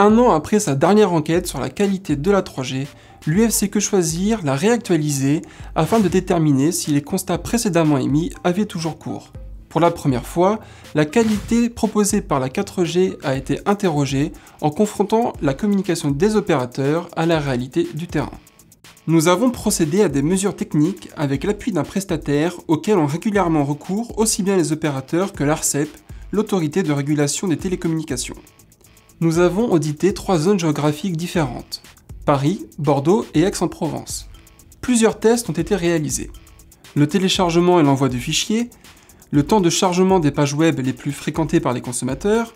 Un an après sa dernière enquête sur la qualité de la 3G, l'UFC Que Choisir l'a réactualisée afin de déterminer si les constats précédemment émis avaient toujours cours. Pour la première fois, la qualité proposée par la 4G a été interrogée en confrontant la communication des opérateurs à la réalité du terrain. Nous avons procédé à des mesures techniques avec l'appui d'un prestataire auquel ont régulièrement recours aussi bien les opérateurs que l'ARCEP, l'autorité de régulation des télécommunications. Nous avons audité 3 zones géographiques différentes, Paris, Bordeaux et Aix-en-Provence. Plusieurs tests ont été réalisés. Le téléchargement et l'envoi de fichiers, le temps de chargement des pages web les plus fréquentées par les consommateurs,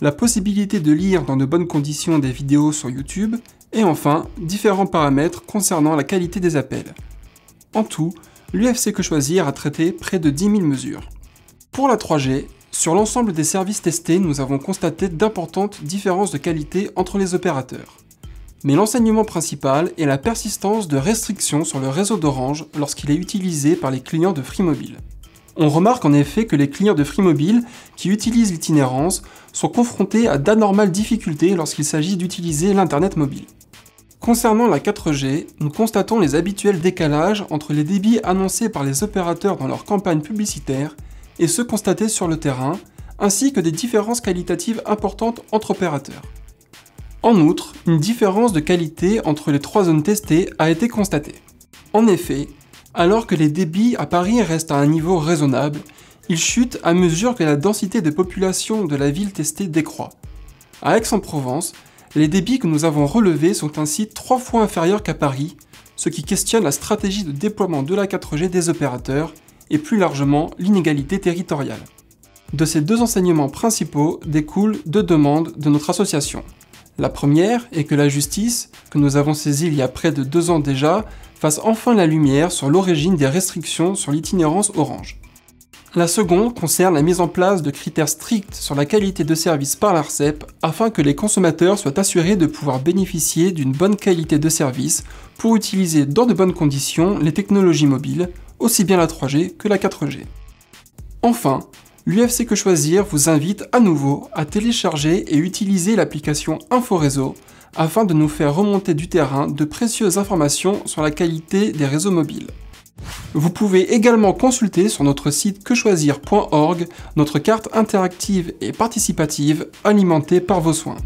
la possibilité de lire dans de bonnes conditions des vidéos sur YouTube, et enfin, différents paramètres concernant la qualité des appels. En tout, l'UFC Que Choisir a traité près de 10 000 mesures. Pour la 3G, sur l'ensemble des services testés, nous avons constaté d'importantes différences de qualité entre les opérateurs. Mais l'enseignement principal est la persistance de restrictions sur le réseau d'Orange lorsqu'il est utilisé par les clients de Free Mobile. On remarque en effet que les clients de Free Mobile qui utilisent l'itinérance sont confrontés à d'anormales difficultés lorsqu'il s'agit d'utiliser l'Internet mobile. Concernant la 4G, nous constatons les habituels décalages entre les débits annoncés par les opérateurs dans leurs campagnes publicitaires et ceux constatés sur le terrain, ainsi que des différences qualitatives importantes entre opérateurs. En outre, une différence de qualité entre les 3 zones testées a été constatée. En effet, alors que les débits à Paris restent à un niveau raisonnable, ils chutent à mesure que la densité de population de la ville testée décroît. À Aix-en-Provence, les débits que nous avons relevés sont ainsi 3 fois inférieurs qu'à Paris, ce qui questionne la stratégie de déploiement de la 4G des opérateurs et plus largement l'inégalité territoriale. De ces 2 enseignements principaux découlent 2 demandes de notre association. La première est que la justice, que nous avons saisie il y a près de 2 ans déjà, fasse enfin la lumière sur l'origine des restrictions sur l'itinérance Orange. La seconde concerne la mise en place de critères stricts sur la qualité de service par l'ARCEP afin que les consommateurs soient assurés de pouvoir bénéficier d'une bonne qualité de service pour utiliser dans de bonnes conditions les technologies mobiles, aussi bien la 3G que la 4G. Enfin, l'UFC Que Choisir vous invite à nouveau à télécharger et utiliser l'application InfoRéseau afin de nous faire remonter du terrain de précieuses informations sur la qualité des réseaux mobiles. Vous pouvez également consulter sur notre site quechoisir.org notre carte interactive et participative alimentée par vos soins.